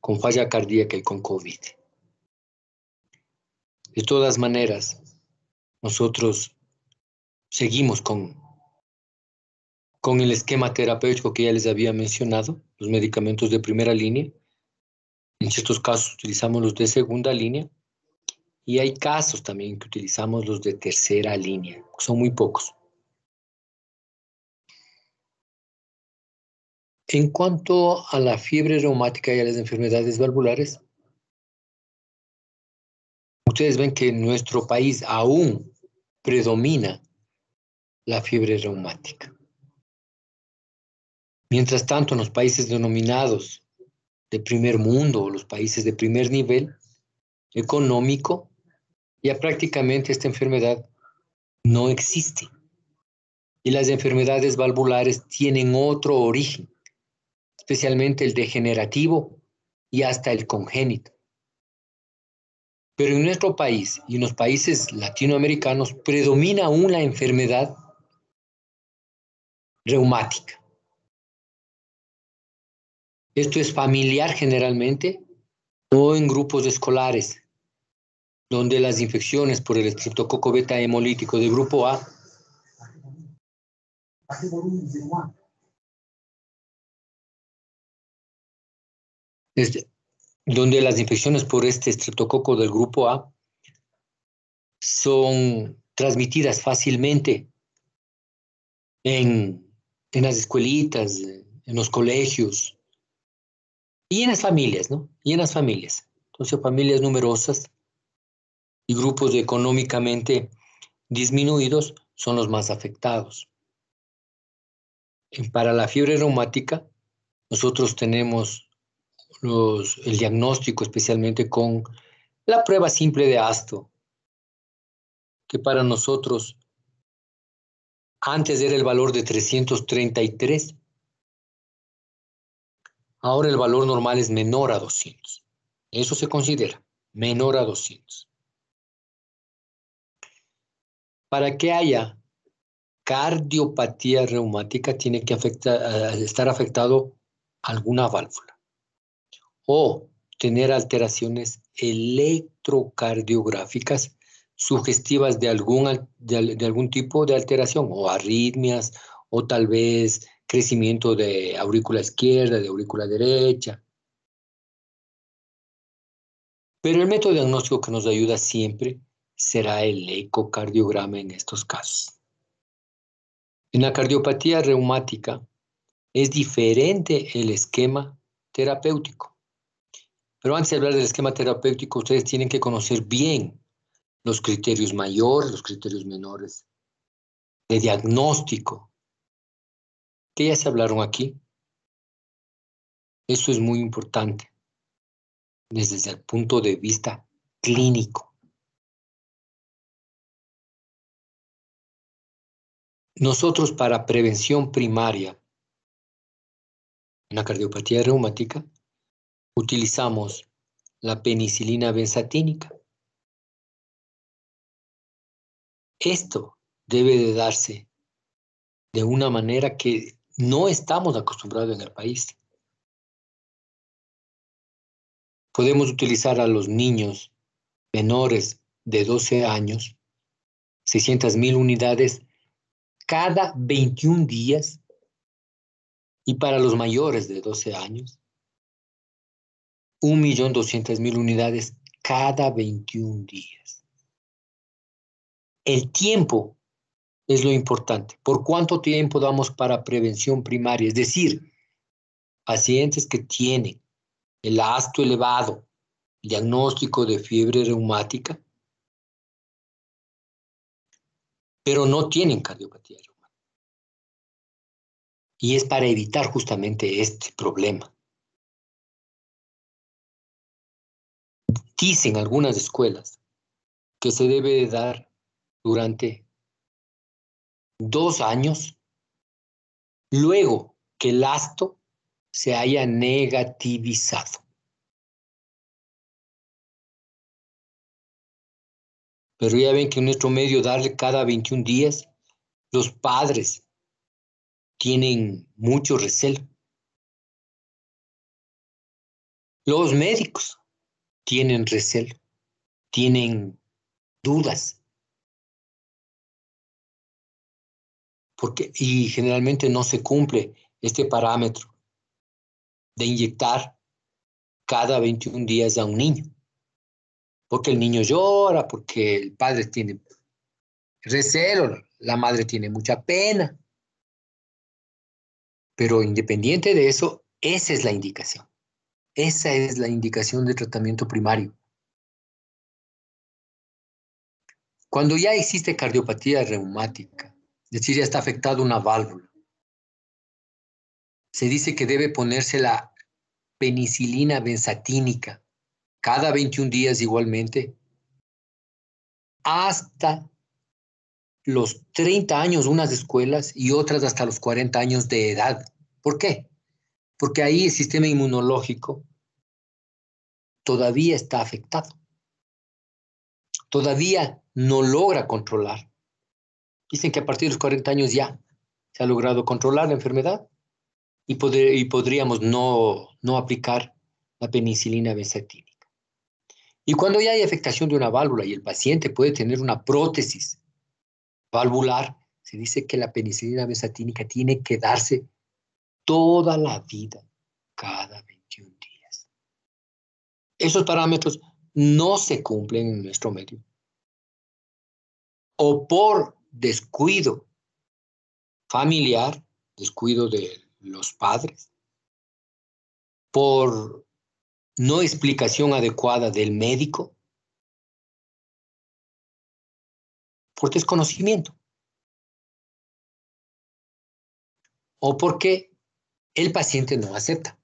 con falla cardíaca y con COVID. De todas maneras, nosotros seguimos con el esquema terapéutico que ya les había mencionado, los medicamentos de primera línea. En ciertos casos utilizamos los de segunda línea y hay casos también que utilizamos los de tercera línea, son muy pocos. En cuanto a la fiebre reumática y a las enfermedades valvulares, ustedes ven que en nuestro país aún predomina la fiebre reumática. Mientras tanto, en los países denominados de primer mundo o los países de primer nivel económico, ya prácticamente esta enfermedad no existe. Y las enfermedades valvulares tienen otro origen, especialmente el degenerativo y hasta el congénito. Pero en nuestro país y en los países latinoamericanos predomina aún la enfermedad reumática. Esto es familiar generalmente o en grupos escolares, donde las infecciones por el estreptococo beta hemolítico de grupo A donde las infecciones por este estreptococo del grupo A son transmitidas fácilmente en las escuelitas, en los colegios y en las familias, ¿no? Y en las familias. Entonces, familias numerosas y grupos económicamente disminuidos son los más afectados. Para la fiebre reumática, nosotros tenemos el diagnóstico especialmente con la prueba simple de Asto, que para nosotros antes era el valor de 333, ahora el valor normal es menor a 200. Eso se considera menor a 200. Para que haya cardiopatía reumática tiene que estar afectado alguna válvula o tener alteraciones electrocardiográficas sugestivas de algún tipo de alteración o arritmias o tal vez crecimiento de aurícula izquierda, de aurícula derecha. Pero el método diagnóstico que nos ayuda siempre será el ecocardiograma en estos casos. En la cardiopatía reumática es diferente el esquema terapéutico. Pero antes de hablar del esquema terapéutico, ustedes tienen que conocer bien los criterios mayores, los criterios menores de diagnóstico, que ya se hablaron aquí. Eso es muy importante desde el punto de vista clínico. Nosotros para prevención primaria en la cardiopatía reumática utilizamos la penicilina benzatínica. Esto debe de darse de una manera que no estamos acostumbrados en el país. Podemos utilizar a los niños menores de 12 años, 600,000 unidades cada 21 días, y para los mayores de 12 años, 1.200.000 unidades cada 21 días. El tiempo es lo importante. ¿Por cuánto tiempo damos para prevención primaria? Es decir, pacientes que tienen el ASTO elevado, diagnóstico de fiebre reumática, pero no tienen cardiopatía reumática. Y es para evitar justamente este problema. Dicen algunas escuelas que se debe de dar durante 2 años luego que el ASTO se haya negativizado. Pero ya ven que en nuestro medio darle cada 21 días, los padres tienen mucho recelo. Los médicos tienen recelo, tienen dudas. Y generalmente no se cumple este parámetro de inyectar cada 21 días a un niño. Porque el niño llora, porque el padre tiene recelo, la madre tiene mucha pena. Pero independiente de eso, esa es la indicación. Esa es la indicación de tratamiento primario. Cuando ya existe cardiopatía reumática, es decir, ya está afectada una válvula, se dice que debe ponerse la penicilina benzatínica cada 21 días igualmente, hasta los 30 años unas escuelas y otras hasta los 40 años de edad. ¿Por qué? Porque ahí el sistema inmunológico todavía está afectado. Todavía no logra controlar. Dicen que a partir de los 40 años ya se ha logrado controlar la enfermedad y podríamos no aplicar la penicilina benzatínica. Y cuando ya hay afectación de una válvula y el paciente puede tener una prótesis valvular, se dice que la penicilina benzatínica tiene que darse toda la vida, cada 21 días. Esos parámetros no se cumplen en nuestro medio. O por descuido familiar, descuido de los padres, por no explicación adecuada del médico, por desconocimiento, o porque el paciente no acepta.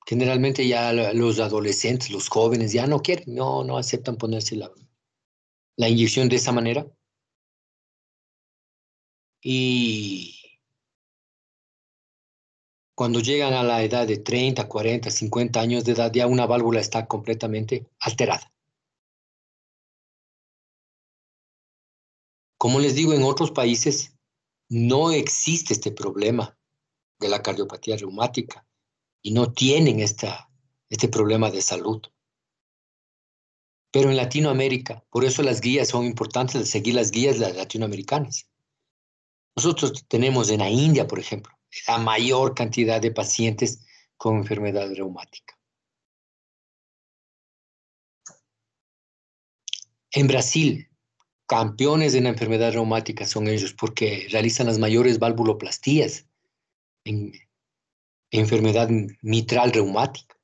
Generalmente ya los adolescentes, los jóvenes ya no quieren, no aceptan ponerse la inyección de esa manera. Y cuando llegan a la edad de 30, 40, 50 años de edad, ya una válvula está completamente alterada. Como les digo, en otros países no existe este problema de la cardiopatía reumática y no tienen este problema de salud. Pero en Latinoamérica, por eso las guías son importantes, de seguir las guías latinoamericanas. Nosotros tenemos en la India, por ejemplo, la mayor cantidad de pacientes con enfermedad reumática. En Brasil, campeones de la enfermedad reumática son ellos porque realizan las mayores valvuloplastías en enfermedad mitral reumática.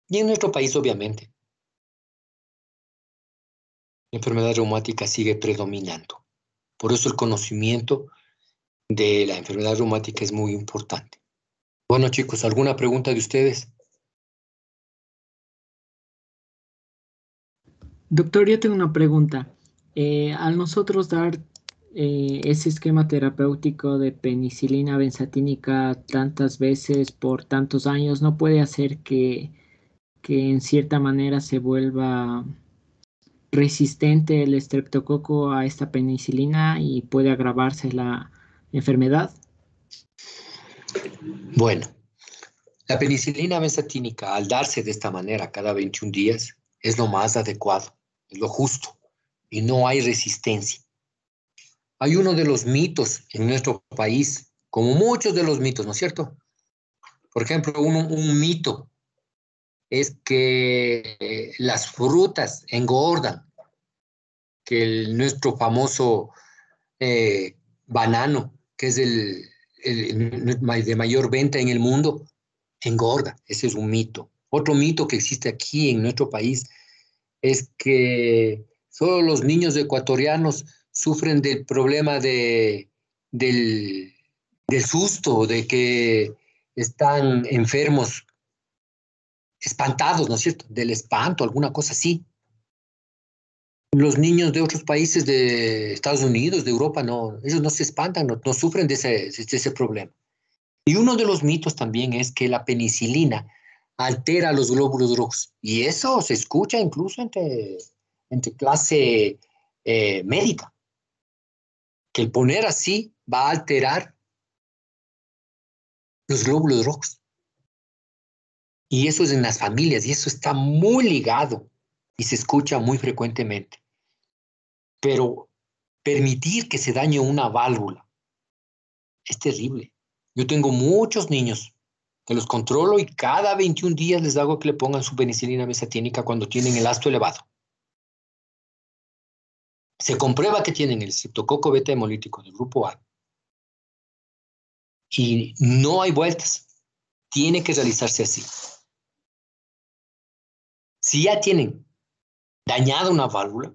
Y en nuestro país, obviamente, la enfermedad reumática sigue predominando. Por eso el conocimiento de la enfermedad reumática es muy importante. Bueno, chicos, ¿alguna pregunta de ustedes? Doctor, yo tengo una pregunta. Al nosotros dar ese esquema terapéutico de penicilina benzatínica tantas veces por tantos años, ¿no puede hacer que en cierta manera se vuelva resistente el estreptococo a esta penicilina y puede agravarse la enfermedad? Bueno, la penicilina benzatínica, al darse de esta manera cada 21 días, es lo más adecuado, es lo justo, y no hay resistencia. Hay uno de los mitos en nuestro país, como muchos de los mitos, ¿no es cierto? Por ejemplo, un mito es que las frutas engordan, que nuestro famoso banano, que es el de mayor venta en el mundo, engorda. Ese es un mito. Otro mito que existe aquí en nuestro país es que solo los niños ecuatorianos sufren del problema del susto, de que están enfermos, espantados, ¿no es cierto? Del espanto, alguna cosa así. Los niños de otros países de Estados Unidos, de Europa, no, ellos no se espantan, no sufren de ese problema. Y uno de los mitos también es que la penicilina altera los glóbulos rojos. Y eso se escucha incluso entre clase médica, que el poner así va a alterar los glóbulos rojos. Y eso es en las familias, y eso está muy ligado y se escucha muy frecuentemente. Pero permitir que se dañe una válvula es terrible. Yo tengo muchos niños que los controlo y cada 21 días les hago que le pongan su penicilina mesatínica cuando tienen el ácido elevado. Se comprueba que tienen el streptococo beta hemolítico del grupo A y no hay vueltas. Tiene que realizarse así. Si ya tienen dañada una válvula,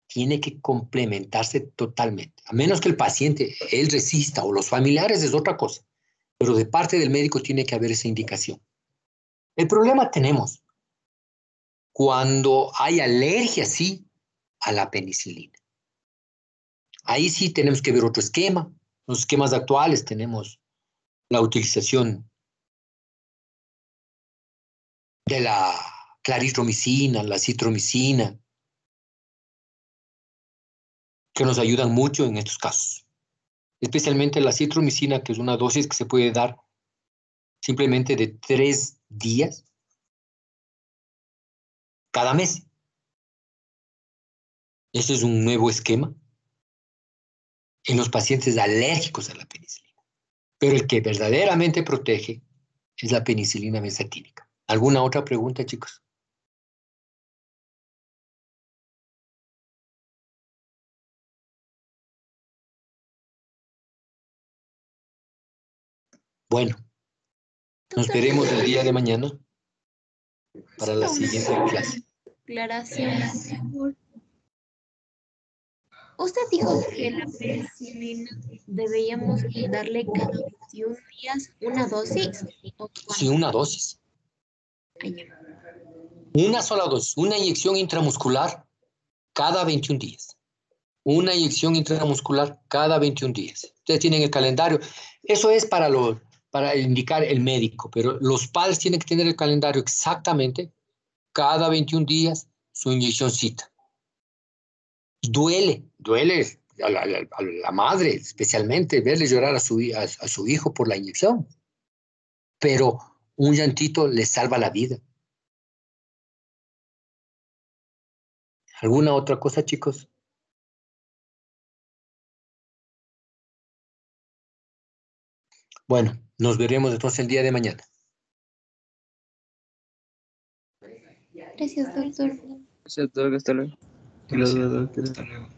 tiene que complementarse totalmente. A menos que el paciente, él resista o los familiares es otra cosa. Pero de parte del médico tiene que haber esa indicación. El problema tenemos cuando hay alergia, sí, a la penicilina. Ahí sí tenemos que ver otro esquema. Los esquemas actuales tenemos la utilización de la claritromicina, la citromicina, que nos ayudan mucho en estos casos. Especialmente la citromicina, que es una dosis que se puede dar simplemente de 3 días cada mes. Este es un nuevo esquema en los pacientes alérgicos a la penicilina. Pero el que verdaderamente protege es la penicilina benzatínica. ¿Alguna otra pregunta, chicos? Bueno, nos veremos el día de mañana para la siguiente clase. Aclaración. Usted dijo que la penicilina deberíamos darle cada 21 días una dosis. ¿O Sí, una dosis. Una sola dosis, una inyección intramuscular cada 21 días. Una inyección intramuscular cada 21 días. Ustedes tienen el calendario. Eso es para indicar el médico, pero los padres tienen que tener el calendario exactamente cada 21 días su inyeccióncita. Duele a la madre, especialmente verle llorar a su hijo por la inyección, pero un llantito le salva la vida. ¿Alguna otra cosa, chicos? Bueno, nos veremos entonces el día de mañana. Gracias, doctor. Gracias, doctor. Hasta luego. Gracias, hasta luego.